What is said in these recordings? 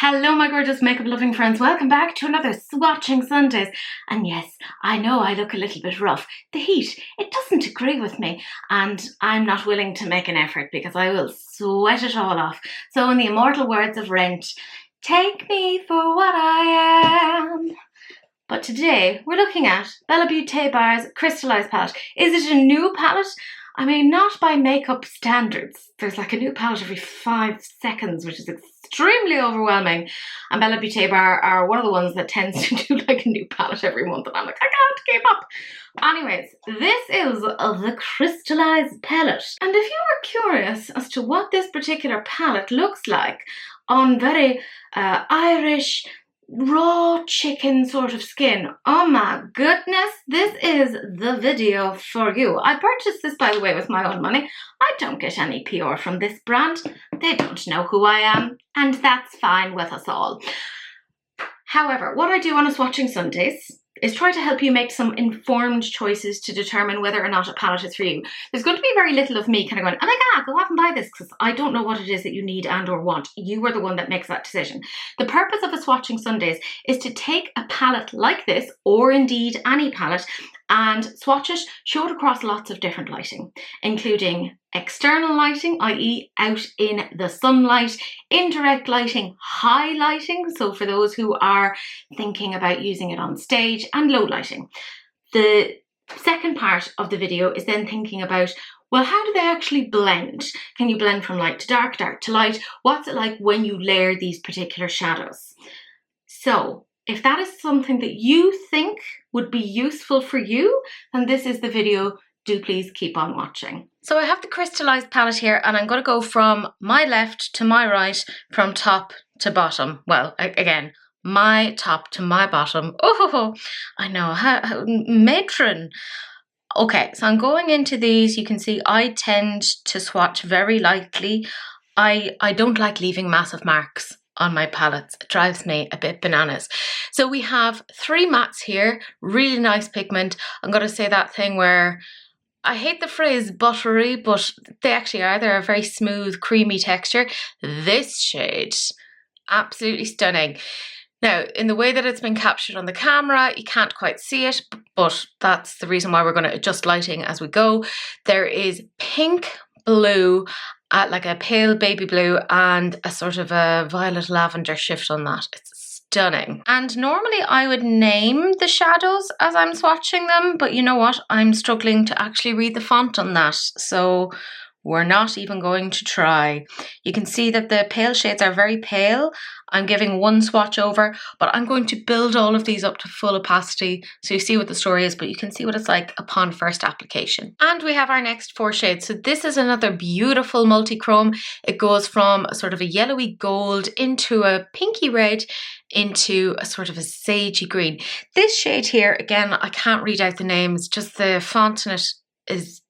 Hello my gorgeous makeup loving friends, welcome back to another Swatching Sundays. And yes, I know I look a little bit rough. The heat, it doesn't agree with me, and I'm not willing to make an effort because I will sweat it all off. So in the immortal words of Rent, take me for what I am. But today we're looking at Bella Beaute Bar's Crystallize palette. Is it a new palette? I mean, not by makeup standards. There's like a new palette every 5 seconds, which is extremely overwhelming. And Bella Beaute Bar are one of the ones that tends to do like a new palette every month. And I'm like, I can't keep up. Anyways, this is the Crystallize palette. And if you are curious as to what this particular palette looks like on very Irish, raw chicken sort of skin, oh my goodness, this is the video for you. I purchased this, by the way, with my own money. I don't get any PR from this brand. They don't know who I am, and that's fine with us all. However, what I do on a Swatching Sundays is try to help you make some informed choices to determine whether or not a palette is for you. There's going to be very little of me kind of going, oh my god, go off and buy this, because I don't know what it is that you need and or want. You are the one that makes that decision. The purpose of a Swatching Sundays is to take a palette like this, or indeed any palette, and swatch it, show it across lots of different lighting, including external lighting, i.e. out in the sunlight, indirect lighting, high lighting, so for those who are thinking about using it on stage, and low lighting. The second part of the video is then thinking about, well, how do they actually blend? Can you blend from light to dark, dark to light? What's it like when you layer these particular shadows? So if that is something that you think would be useful for you, then this is the video. Do please keep on watching. So I have the Crystallize palette here, and I'm going to go from my left to my right, from top to bottom. Well, again, my top to my bottom. Oh, I know, matron. Okay, so I'm going into these. You can see I tend to swatch very lightly. I don't like leaving massive marks on my palettes. It drives me a bit bananas. So we have 3 mattes here, really nice pigment. I'm going to say that thing where I hate the phrase buttery, but they actually are. They're a very smooth, creamy texture. This shade, absolutely stunning. Now, in the way that it's been captured on the camera, you can't quite see it, but that's the reason why we're going to adjust lighting as we go. There is pink, blue, like a pale baby blue, and a sort of a violet lavender shift on that. It's stunning. And normally I would name the shadows as I'm swatching them, but you know what? I'm struggling to actually read the font on that, so we're not even going to try. You can see that the pale shades are very pale. I'm giving one swatch over, but I'm going to build all of these up to full opacity so you see what the story is, but you can see what it's like upon first application. And we have our next 4 shades. So this is another beautiful multi-chrome. It goes from a sort of a yellowy gold into a pinky red into a sort of a sagey green. This shade here, again, I can't read out the names, just the font in it is...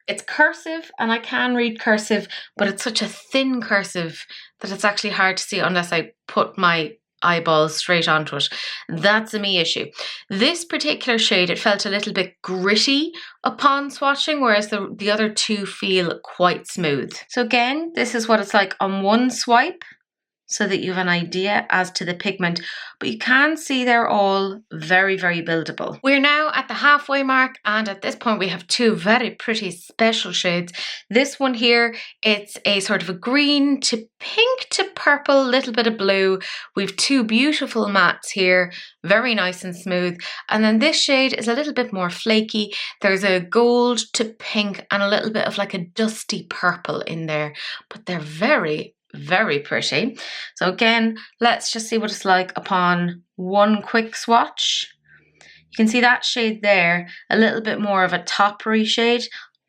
It's cursive, and I can read cursive, but it's such a thin cursive that it's actually hard to see unless I put my eyeballs straight onto it. That's a me issue. This particular shade, it felt a little bit gritty upon swatching, whereas the other 2 feel quite smooth. So again, this is what it's like on one swipe, so that you have an idea as to the pigment, but you can see they're all very, very buildable. We're now at the halfway mark, and at this point we have 2 very pretty special shades. This one here, it's a sort of a green to pink to purple, little bit of blue. We've 2 beautiful mattes here, very nice and smooth. And then this shade is a little bit more flaky. There's a gold to pink and a little bit of like a dusty purple in there, but they're very, very pretty. So again, let's just see what it's like upon one quick swatch. You can see that shade there, a little bit more of a toppery shade.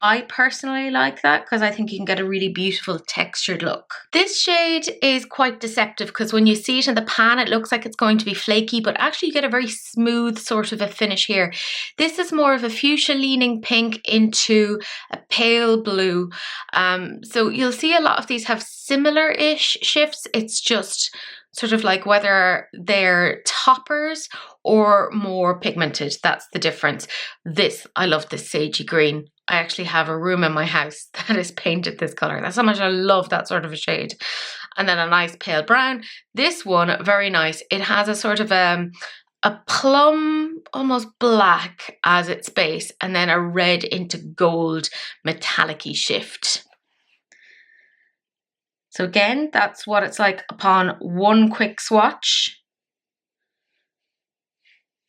I personally like that because I think you can get a really beautiful textured look. This shade is quite deceptive because when you see it in the pan, it looks like it's going to be flaky, but actually you get a very smooth sort of a finish here. This is more of a fuchsia leaning pink into a pale blue. So you'll see a lot of these have similar-ish shifts. It's just sort of like whether they're toppers or more pigmented. That's the difference. This, I love this sagey green. I actually have a room in my house that is painted this color. That's how much I love that sort of a shade. And then a nice pale brown. This one, very nice. It has a sort of a plum, almost black as its base, and then a red into gold metallic-y shift. So again, that's what it's like upon one quick swatch.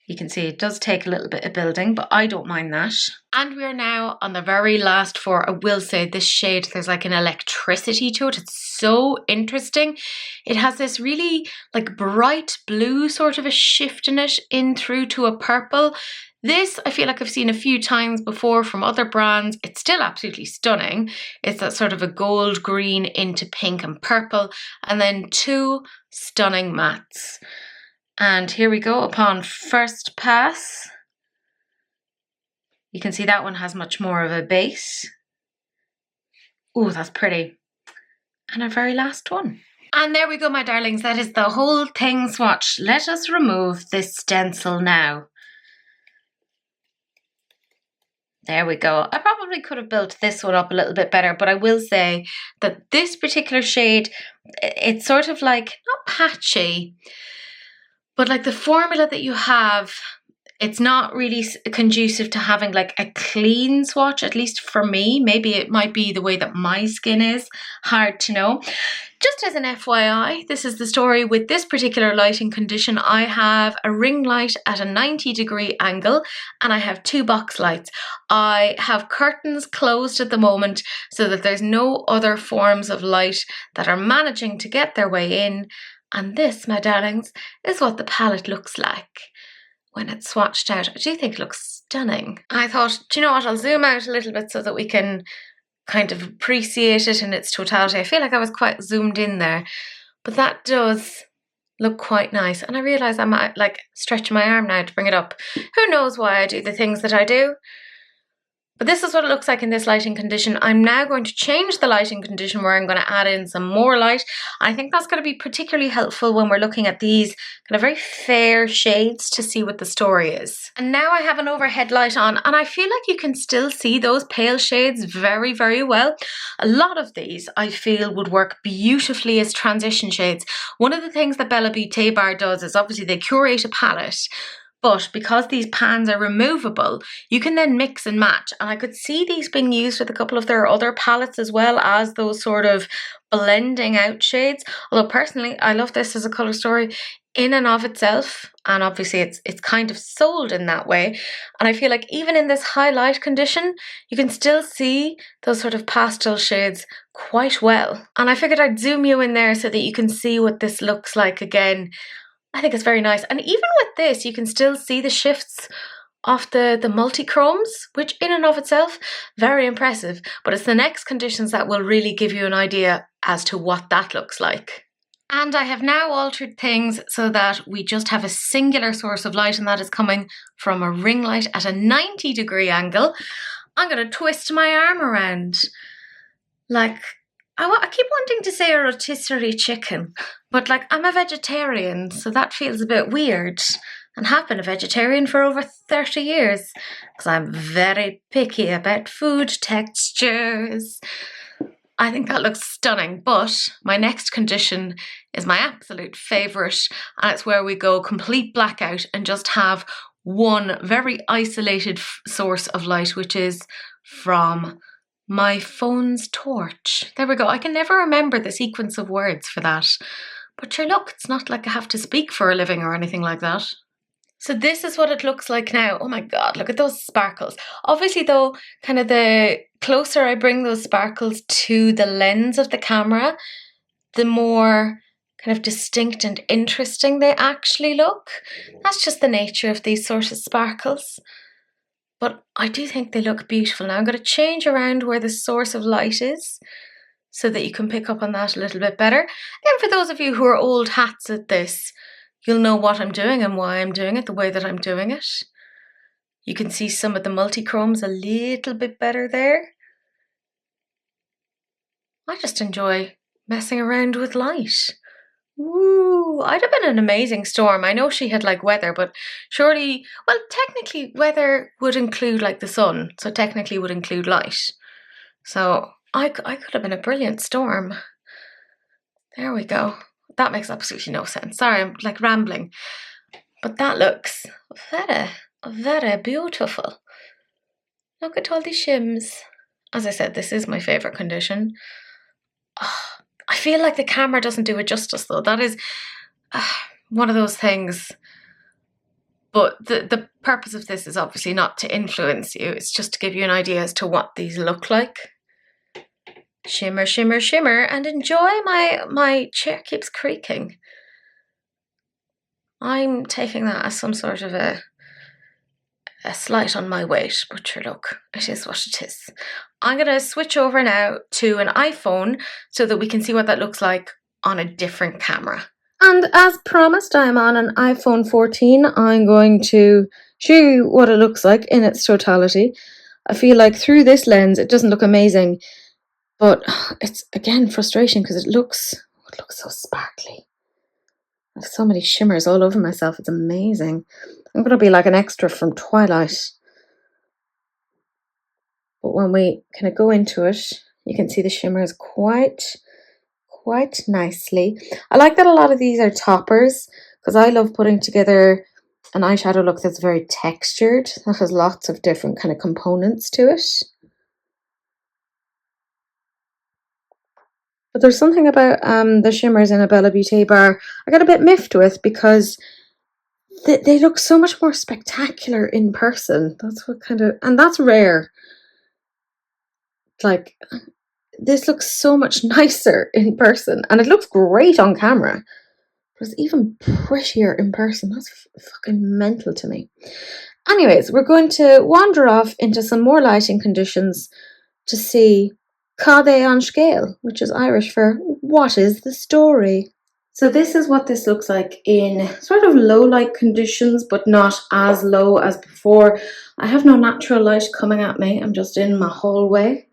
You can see it does take a little bit of building, but I don't mind that. And we are now on the very last four. I will say this shade, there's like an electricity to it. It's so interesting. It has this really like bright blue sort of a shift in it in through to a purple. This, I feel like I've seen a few times before from other brands. It's still absolutely stunning. It's that sort of a gold green into pink and purple, and then two stunning mattes. And here we go upon first pass. You can see that one has much more of a base. Oh, that's pretty. And our very last one. And there we go, my darlings. That is the whole thing swatched. Let us remove this stencil now. There we go. I probably could have built this one up a little bit better, but I will say that this particular shade, it's sort of like, not patchy, but like the formula that you have, it's not really conducive to having like a clean swatch, at least for me. Maybe it might be the way that my skin is, hard to know. Just as an FYI, this is the story with this particular lighting condition. I have a ring light at a 90-degree angle and I have two box lights. I have curtains closed at the moment so that there's no other forms of light that are managing to get their way in. And this, my darlings, is what the palette looks like when it's swatched out. I do think it looks stunning. I thought, do you know what, I'll zoom out a little bit so that we can kind of appreciate it in its totality. I feel like I was quite zoomed in there, but that does look quite nice. And I realise I might like stretch my arm now to bring it up. Who knows why I do the things that I do? But this is what it looks like in this lighting condition. I'm now going to change the lighting condition where I'm going to add in some more light. I think that's going to be particularly helpful when we're looking at these kind of very fair shades to see what the story is. And now I have an overhead light on and I feel like you can still see those pale shades very, very well. A lot of these I feel would work beautifully as transition shades. One of the things that Bella Beaute bar does is obviously they curate a palette. But because these pans are removable, you can then mix and match. And I could see these being used with a couple of their other palettes as well as those sort of blending out shades. Although personally, I love this as a colour story in and of itself. And obviously it's kind of sold in that way. And I feel like even in this highlight condition, you can still see those sort of pastel shades quite well. And I figured I'd zoom you in there so that you can see what this looks like again. I think it's very nice. And even with this, you can still see the shifts of the multi-chromes, which in and of itself, very impressive. But it's the next conditions that will really give you an idea as to what that looks like. And I have now altered things so that we just have a singular source of light, and that is coming from a ring light at a 90-degree angle. I'm going to twist my arm around like, I keep wanting to say a rotisserie chicken, but like I'm a vegetarian, so that feels a bit weird. And have been a vegetarian for over 30 years because I'm very picky about food textures. I think that looks stunning, but my next condition is my absolute favourite, and it's where we go complete blackout and just have one very isolated source of light, which is from my phone's torch. There we go. I can never remember the sequence of words for that. But sure, look, it's not like I have to speak for a living or anything like that. So this is what it looks like now. Oh my God, look at those sparkles. Obviously though, kind of the closer I bring those sparkles to the lens of the camera, the more kind of distinct and interesting they actually look. That's just the nature of these sort of sparkles. But I do think they look beautiful. Now I'm going to change around where the source of light is so that you can pick up on that a little bit better. And for those of you who are old hats at this, you'll know what I'm doing and why I'm doing it the way that I'm doing it. You can see some of the multi-chromes a little bit better there. I just enjoy messing around with light. Ooh, I'd have been an amazing storm. I know she had like weather, but surely, well, technically weather would include like the sun, so technically would include light. So I could have been a brilliant storm. There we go. That makes absolutely no sense. Sorry, I'm like rambling. But that looks very, very beautiful. Look at all these shims. As I said, this is my favourite condition. Oh, I feel like the camera doesn't do it justice though. That is one of those things. But the purpose of this is obviously not to influence you. It's just to give you an idea as to what these look like. Shimmer, shimmer, shimmer, and enjoy. My chair keeps creaking. I'm taking that as some sort of a slight on my weight, but sure, look, it is what it is. I'm going to switch over now to an iPhone so that we can see what that looks like on a different camera. And as promised, I'm on an iPhone 14. I'm going to show you what it looks like in its totality. I feel like through this lens, it doesn't look amazing, but it's, again, frustration because it looks so sparkly. I have so many shimmers all over myself. It's amazing. I'm going to be like an extra from Twilight. But when we kind of go into it, you can see the shimmers quite nicely. I like that a lot of these are toppers because I love putting together an eyeshadow look that's very textured, that has lots of different kind of components to it. But there's something about the shimmers in a Bella Beaute bar I got a bit miffed with because they look so much more spectacular in person. That's what kind of, and that's rare. Like, this looks so much nicer in person, and it looks great on camera. But it's even prettier in person. That's fucking mental to me. Anyways, we're going to wander off into some more lighting conditions to see Cade on scale, which is Irish for what is the story. So this is what this looks like in sort of low light conditions, but not as low as before. I have no natural light coming at me. I'm just in my hallway.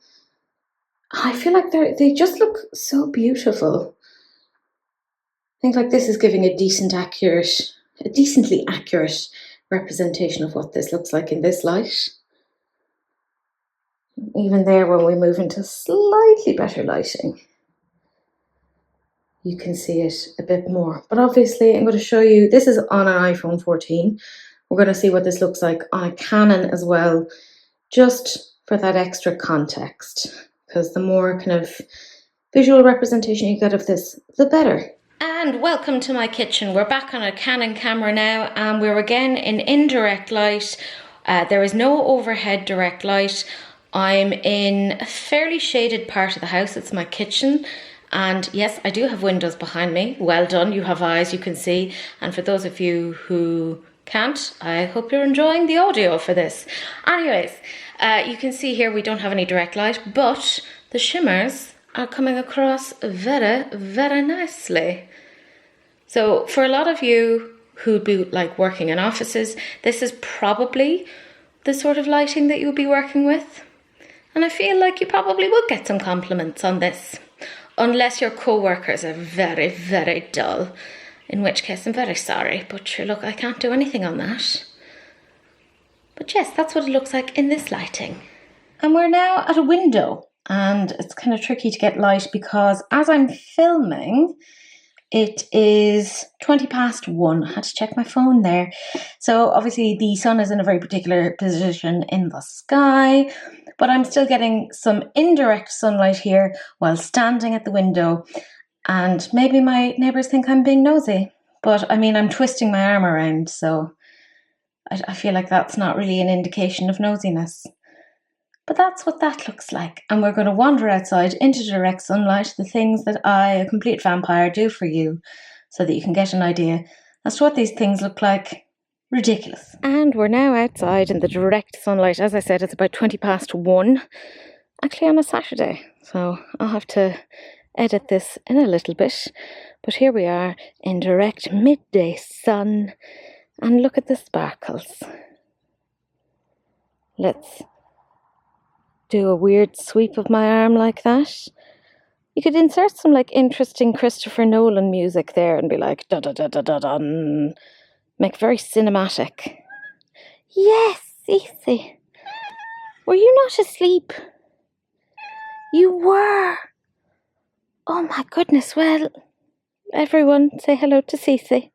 I feel like they just look so beautiful. I think like this is giving a decently accurate representation of what this looks like in this light. Even there, when we move into slightly better lighting, you can see it a bit more. But obviously, I'm going to show you, this is on an iPhone 14. We're going to see what this looks like on a Canon as well, just for that extra context. Because the more kind of visual representation you get of this, the better. And welcome to my kitchen. We're back on a Canon camera now, and we're again in indirect light. There is no overhead direct light. I'm in a fairly shaded part of the house. It's my kitchen. And yes, I do have windows behind me. Well done, you have eyes, you can see. And for those of you who can't, I hope you're enjoying the audio for this. Anyways, you can see here we don't have any direct light, but the shimmers are coming across very, very nicely. So for a lot of you who'd be like working in offices, this is probably the sort of lighting that you'll be working with. And I feel like you probably would get some compliments on this. Unless your co-workers are very, very dull. In which case I'm very sorry, but sure, look, I can't do anything on that. But yes, that's what it looks like in this lighting. And we're now at a window. And it's kind of tricky to get light because as I'm filming, it is 1:20. I had to check my phone there. So obviously the sun is in a very particular position in the sky, but I'm still getting some indirect sunlight here while standing at the window. And maybe my neighbours think I'm being nosy, but I mean, I'm twisting my arm around, so I feel like that's not really an indication of nosiness. But that's what that looks like. And we're going to wander outside into direct sunlight, the things that I, a complete vampire, do for you, so that you can get an idea as to what these things look like. Ridiculous. And we're now outside in the direct sunlight. As I said, it's about 1:20, actually on a Saturday. So I'll have to edit this in a little bit. But here we are in direct midday sun. And look at the sparkles. Let's do a weird sweep of my arm like that. You could insert some like interesting Christopher Nolan music there and be like da da da da da da. Make very cinematic. Yes, Cece. Were you not asleep? You were. Oh my goodness. Well, everyone say hello to Cece.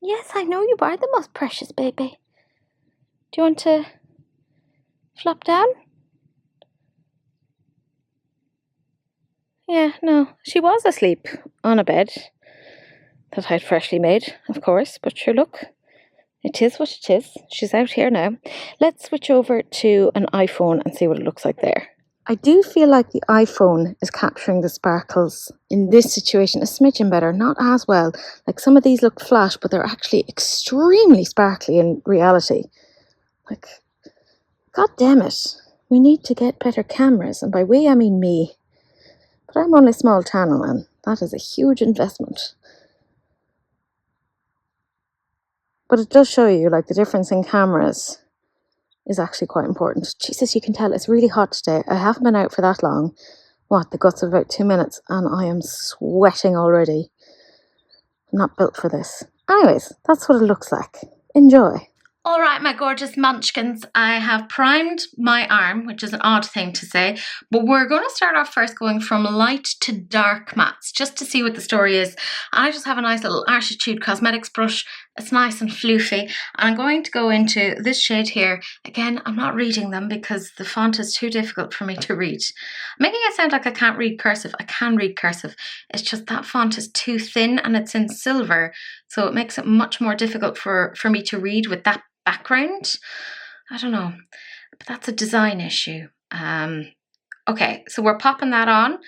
Yes, I know you are the most precious baby. Do you want to flop down? Yeah, no. She was asleep on a bed that I'd freshly made, of course. But sure, look. It is what it is. She's out here now. Let's switch over to an iPhone and see what it looks like there. I do feel like the iPhone is capturing the sparkles in this situation a smidgen better, not as well. Like some of these look flat, but they're actually extremely sparkly in reality. Like, god damn it. We need to get better cameras. And by we, I mean me. But I'm only a small channel and that is a huge investment. But it does show you like the difference in cameras is actually quite important. Jesus, you can tell it's really hot today. I haven't been out for that long. What, the guts of about 2 minutes, and I am sweating already. I'm not built for this. Anyways, that's what it looks like. Enjoy. All right, my gorgeous munchkins, I have primed my arm, which is an odd thing to say, but we're going to start off first going from light to dark mattes, just to see what the story is. I just have a nice little Attitude Cosmetics brush. It's nice and floofy, and I'm going to go into this shade here. Again, I'm not reading them because the font is too difficult for me to read. I'm making it sound like I can't read cursive. I can read cursive. It's just that font is too thin and it's in silver, so it makes it much more difficult for me to read with that background. I don't know, but that's a design issue. Okay, so we're popping that on.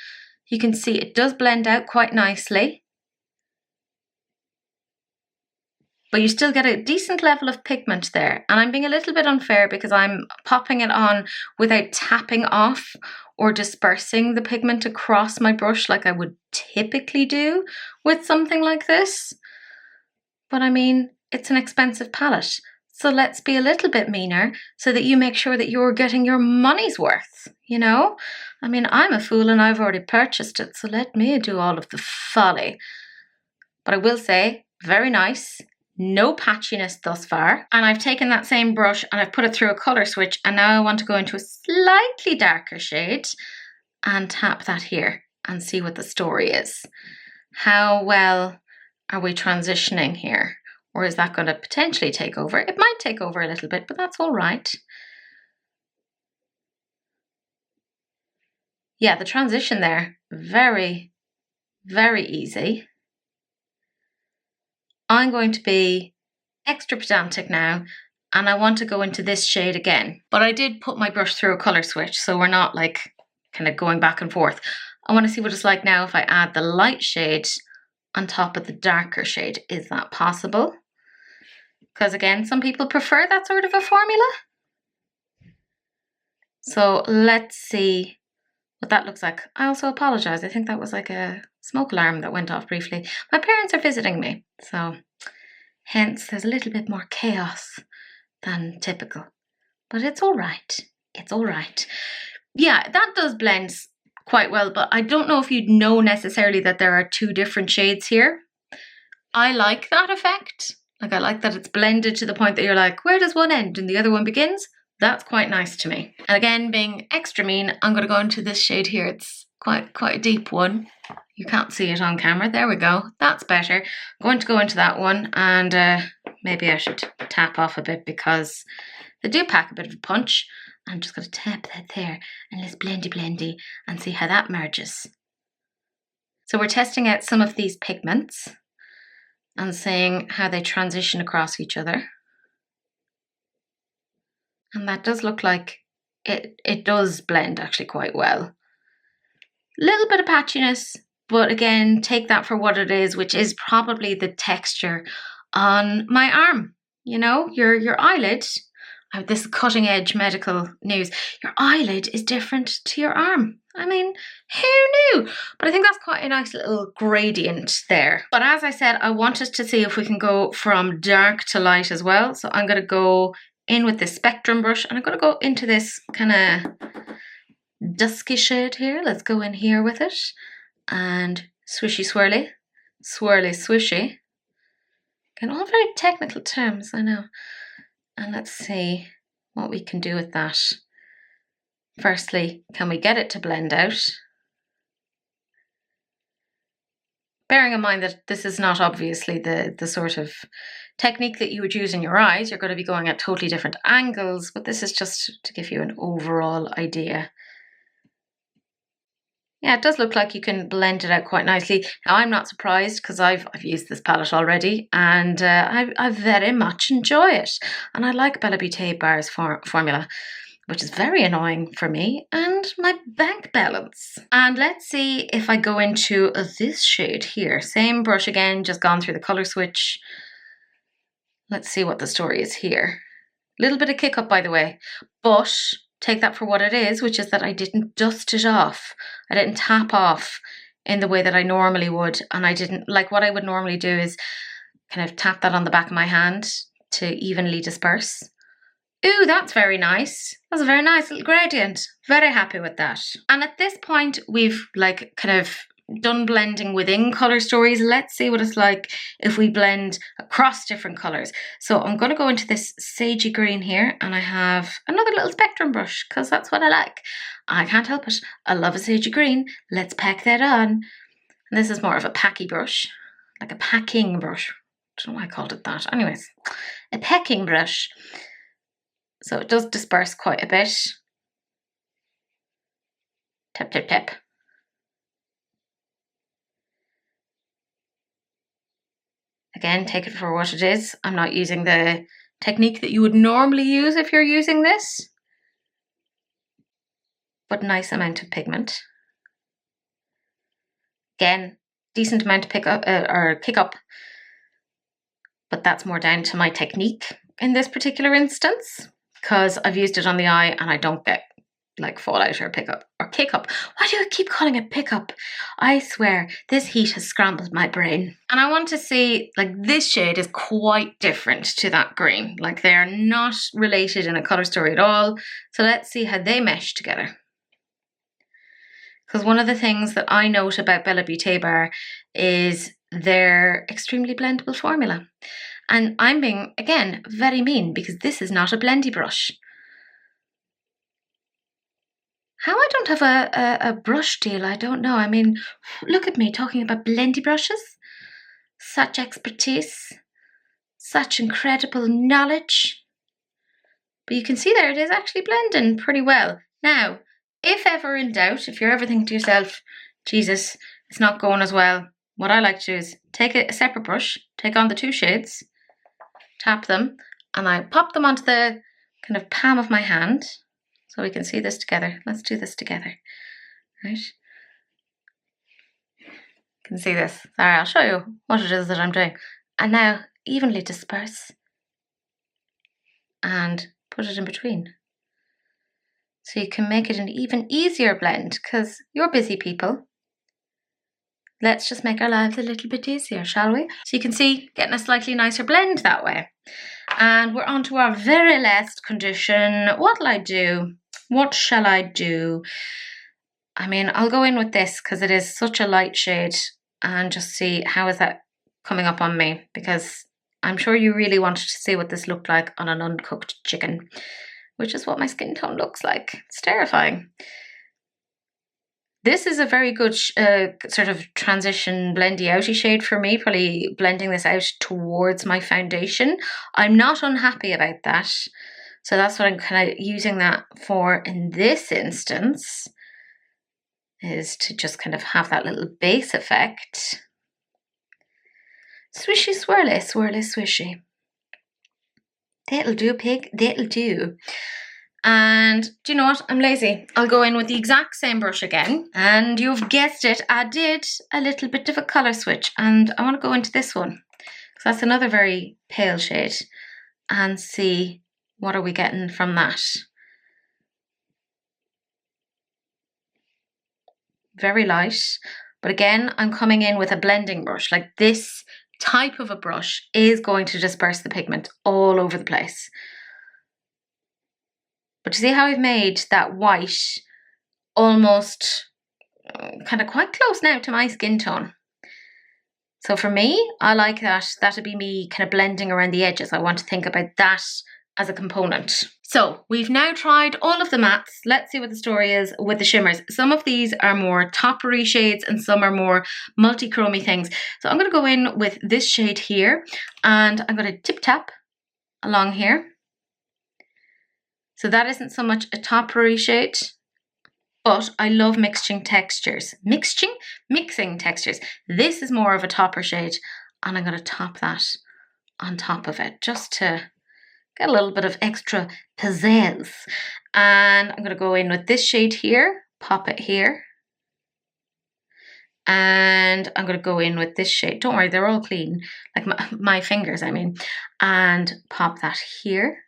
You can see it does blend out quite nicely, but you still get a decent level of pigment there. And I'm being a little bit unfair because I'm popping it on without tapping off or dispersing the pigment across my brush like I would typically do with something like this. But I mean, it's an expensive palette. So let's be a little bit meaner so that you make sure that you're getting your money's worth, you know? I mean, I'm a fool and I've already purchased it, so let me do all of the folly. But I will say, very nice. No patchiness thus far. And I've taken that same brush and I've put it through a colour switch, and now I want to go into a slightly darker shade and tap that here and see what the story is. How well are we transitioning here? Or is that going to potentially take over? It might take over a little bit, but that's all right. Yeah, the transition there, very, very easy. I'm going to be extra pedantic now, and I want to go into this shade again. But I did put my brush through a colour switch, so we're not like kind of going back and forth. I want to see what it's like now if I add the light shade on top of the darker shade. Is that possible? Because again, some people prefer that sort of a formula. So let's see what that looks like. I also apologise. I think that was like a smoke alarm that went off briefly. My parents are visiting me, so hence there's a little bit more chaos than typical. But it's all right. It's all right. Yeah, that does blend quite well, but I don't know if you'd know necessarily that there are two different shades here. I like that effect. Like, I like that it's blended to the point that you're like, where does one end and the other one begins? That's quite nice to me. And again, being extra mean, I'm going to go into this shade here. It's quite a deep one. You can't see it on camera. There we go. That's better. I'm going to go into that one, and maybe I should tap off a bit because they do pack a bit of a punch. I'm just going to tap that there and let's blendy and see how that merges. So we're testing out some of these pigments and seeing how they transition across each other. And that does look like it does blend actually quite well. Little bit of patchiness, but again, take that for what it is, which is probably the texture on my arm. You know, your eyelid, this cutting edge medical news, your eyelid is different to your arm. I mean, who knew? But I think that's quite a nice little gradient there. But as I said, I wanted to see if we can go from dark to light as well. So I'm going to go in with this spectrum brush, and I'm going to go into this kind of dusky shade here. Let's go in here with it. And swishy swirly, swirly swishy. Again, all very technical terms, I know. And let's see what we can do with that. Firstly, can we get it to blend out? Bearing in mind that this is not obviously the sort of technique that you would use in your eyes. You're going to be going at totally different angles, but this is just to give you an overall idea. Yeah, it does look like you can blend it out quite nicely. Now, I'm not surprised because I've used this palette already, and I very much enjoy it. And I like Bella Beaute Bar's formula, which is very annoying for me and my bank balance. And let's see if I go into this shade here. Same brush again, just gone through the color switch. Let's see what the story is here. Little bit of kick up, by the way, but take that for what it is, which is that I didn't dust it off. I didn't tap off in the way that I normally would. And I didn't, like what I would normally do is kind of tap that on the back of my hand to evenly disperse. Ooh, that's very nice. That's a very nice little gradient. Very happy with that. And at this point, we've like kind of done blending within color stories. Let's see what it's like if we blend across different colors. So I'm going to go into this sagey green here, and I have another little spectrum brush because that's what I like. I can't help it. I love a sagey green. Let's pack that on. And this is more of a packy brush, like a packing brush. I don't know why I called it that. Anyways, a packing brush. So it does disperse quite a bit. Tap, tap, tap. Again, take it for what it is. I'm not using the technique that you would normally use if you're using this. But nice amount of pigment. Again, decent amount of kick up. But that's more down to my technique in this particular instance, because I've used it on the eye and I don't get like fallout or pick up or kick up. Why do I keep calling it pick up? I swear this heat has scrambled my brain. And I want to see, like, this shade is quite different to that green. Like, they're not related in a color story at all. So let's see how they mesh together. Because one of the things that I note about Bella Beaute Bar is their extremely blendable formula. And I'm being, again, very mean because this is not a blendy brush. How I don't have a brush deal, I don't know. I mean, look at me talking about blendy brushes. Such expertise. Such incredible knowledge. But you can see there it is actually blending pretty well. Now, if ever in doubt, if you're ever thinking to yourself, Jesus, it's not going as well, what I like to do is take a separate brush, take on the two shades, tap them, and I pop them onto the kind of palm of my hand. So we can see this together. Let's do this together, right? You can see this. Sorry, I'll show you what it is that I'm doing. And now evenly disperse and put it in between. So you can make it an even easier blend because you're busy people. Let's just make our lives a little bit easier, shall we? So you can see getting a slightly nicer blend that way. And we're on to our very last condition. What'll I do? What shall I do? I mean, I'll go in with this because it is such a light shade and just see how is that coming up on me, because I'm sure you really wanted to see what this looked like on an uncooked chicken, which is what my skin tone looks like. It's terrifying. This is a very good sort of transition blendy outy shade for me, probably blending this out towards my foundation. I'm not unhappy about that. So that's what I'm kind of using that for in this instance, is to just kind of have that little base effect. Swishy, swirly, swirly, swishy. That'll do, pig, that'll do. And do you know what? I'm lazy. I'll go in with the exact same brush again. And you've guessed it, I did a little bit of a colour switch. And I want to go into this one, because that's another very pale shade, and see what are we getting from that. Very light. But again, I'm coming in with a blending brush. Like, this type of a brush is going to disperse the pigment all over the place. But you see how I've made that white almost kind of quite close now to my skin tone. So for me, I like that. That'd be me kind of blending around the edges. I want to think about that as a component. So we've now tried all of the mattes. Let's see what the story is with the shimmers. Some of these are more toppery shades and some are more multi-chromy things. So I'm going to go in with this shade here and I'm going to tip tap along here. So that isn't so much a toppery shade, but I love mixing textures. Mixing textures. This is more of a topper shade and I'm going to top that on top of it just to get a little bit of extra pizzazz. And I'm going to go in with this shade here, pop it here. And I'm going to go in with this shade. Don't worry, they're all clean, like my fingers, I mean. And pop that here.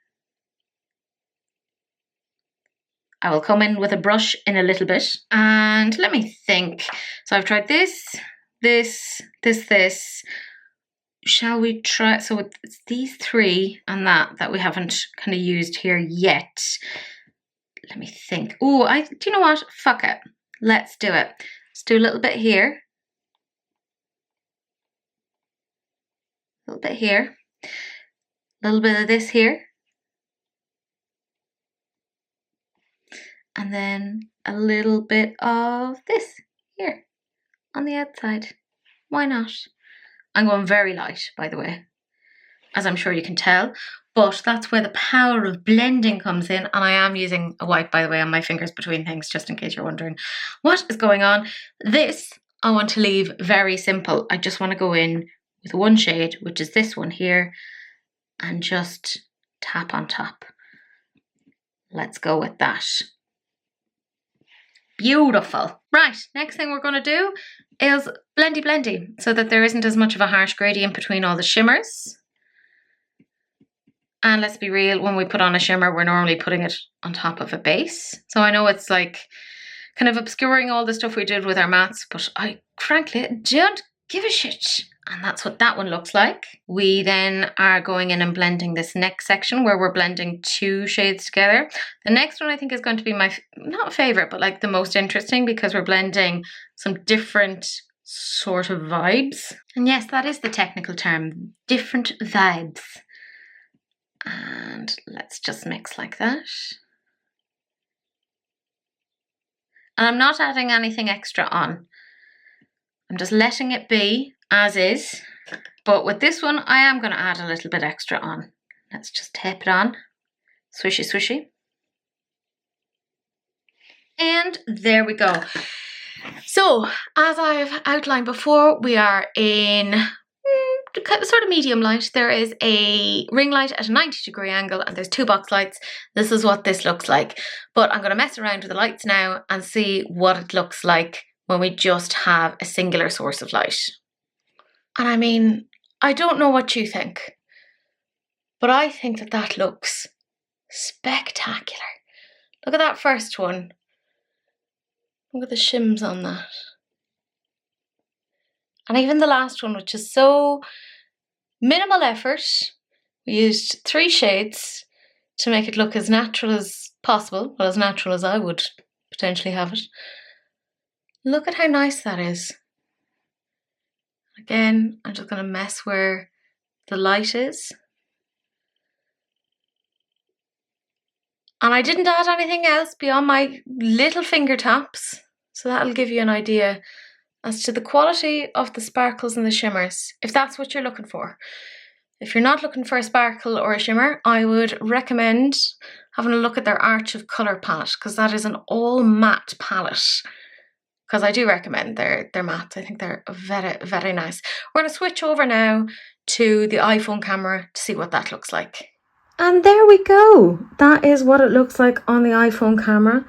I will come in with a brush in a little bit. And let me think. So I've tried this. Shall we try, so it's these three and that we haven't kind of used here yet. Let me think. Oh, do you know what? Fuck it. Let's do it. Let's do a little bit here. A little bit here. A little bit of this here. And then a little bit of this here on the outside. Why not? I'm going very light, by the way, as I'm sure you can tell, but that's where the power of blending comes in. And I am using a wipe, by the way, on my fingers between things, just in case you're wondering what is going on. This I want to leave very simple. I just want to go in with one shade, which is this one here, and just tap on top. Let's go with that. Beautiful. Right, next thing we're going to do is blendy so that there isn't as much of a harsh gradient between all the shimmers. And let's be real, when we put on a shimmer, we're normally putting it on top of a base. So I know it's like kind of obscuring all the stuff we did with our mattes, but I frankly don't give a shit. And that's what that one looks like. We then are going in and blending this next section where we're blending two shades together. The next one I think is going to be my, not favorite, but like the most interesting because we're blending some different sort of vibes. And yes, that is the technical term, different vibes. And let's just mix like that. And I'm not adding anything extra on. I'm just letting it be as is. But with this one, I am going to add a little bit extra on. Let's just tape it on. Swishy, swishy. And there we go. So, as I've outlined before, we are in sort of medium light. There is a ring light at a 90-degree angle and there's two box lights. This is what this looks like. But I'm going to mess around with the lights now and see what it looks like when we just have a singular source of light. And I mean, I don't know what you think, but I think that that looks spectacular. Look at that first one. Look at the shims on that. And even the last one, which is so minimal effort. We used 3 shades to make it look as natural as possible. Well, as natural as I would potentially have it. Look at how nice that is. Again, I'm just going to mess where the light is. And I didn't add anything else beyond my little finger taps. So that'll give you an idea as to the quality of the sparkles and the shimmers, if that's what you're looking for. If you're not looking for a sparkle or a shimmer, I would recommend having a look at their Arch of Colour palette, because that is an all matte palette. Because I do recommend their mattes. I think they're very, very nice. We're going to switch over now to the iPhone camera to see what that looks like. And there we go. That is what it looks like on the iPhone camera.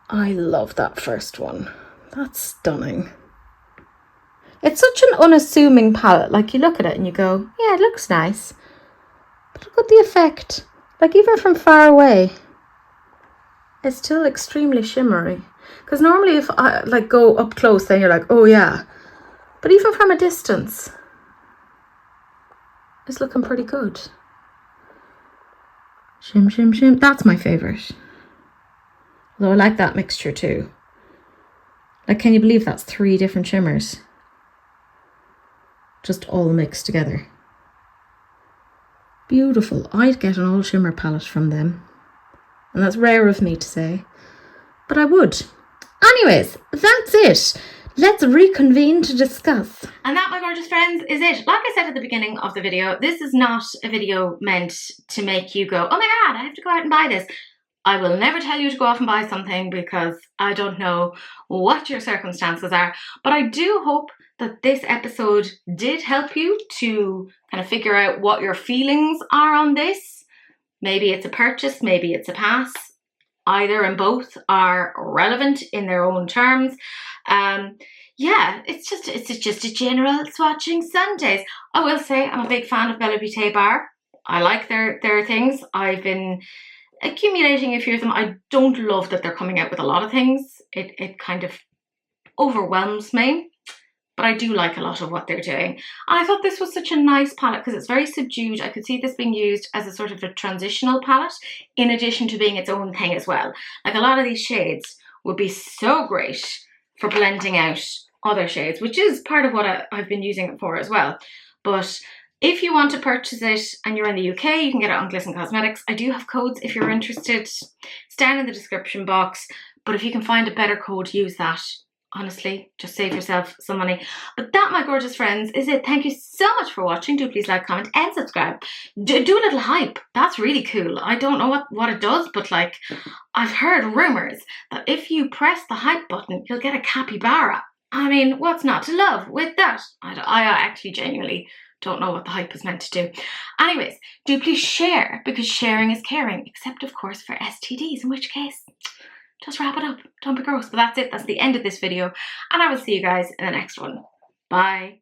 I love that first one. That's stunning. It's such an unassuming palette. Like, you look at it and you go, yeah, it looks nice. But look at the effect. Like, even from far away, it's still extremely shimmery. Because normally if I like go up close, then you're like, oh yeah. But even from a distance, it's looking pretty good. Shim, shim, shim. That's my favourite. Although I like that mixture too. Like, can you believe that's 3 different shimmers? Just all mixed together. Beautiful. I'd get an all shimmer palette from them. And that's rare of me to say, but I would. Anyways, that's it. Let's reconvene to discuss. And that, my gorgeous friends, is it. Like I said at the beginning of the video, this is not a video meant to make you go, oh my God, I have to go out and buy this. I will never tell you to go off and buy something because I don't know what your circumstances are. But I do hope that this episode did help you to kind of figure out what your feelings are on this. Maybe it's a purchase, maybe it's a pass. Either and both are relevant in their own terms. Yeah, it's just a general swatching Sundays. I will say I'm a big fan of Beaute bar. I like their things. I've been accumulating a few of them. I don't love that they're coming out with a lot of things. It kind of overwhelms me. But I do like a lot of what they're doing. And I thought this was such a nice palette because it's very subdued. I could see this being used as a sort of a transitional palette in addition to being its own thing as well. Like a lot of these shades would be so great for blending out other shades, which is part of what I've been using it for as well. But if you want to purchase it and you're in the UK, you can get it on Glisten Cosmetics. I do have codes if you're interested. It's down in the description box. But if you can find a better code, use that. Honestly, just save yourself some money. But that, my gorgeous friends, is it. Thank you so much for watching. Do please like, comment, and subscribe. Do a little hype. That's really cool. I don't know what it does, but like, I've heard rumors that if you press the hype button, you'll get a capybara. I mean, what's not to love with that? I actually genuinely don't know what the hype is meant to do. Anyways, do please share, because sharing is caring, except of course for STDs, in which case, just wrap it up. Don't be gross. But that's it. That's the end of this video. And I will see you guys in the next one. Bye.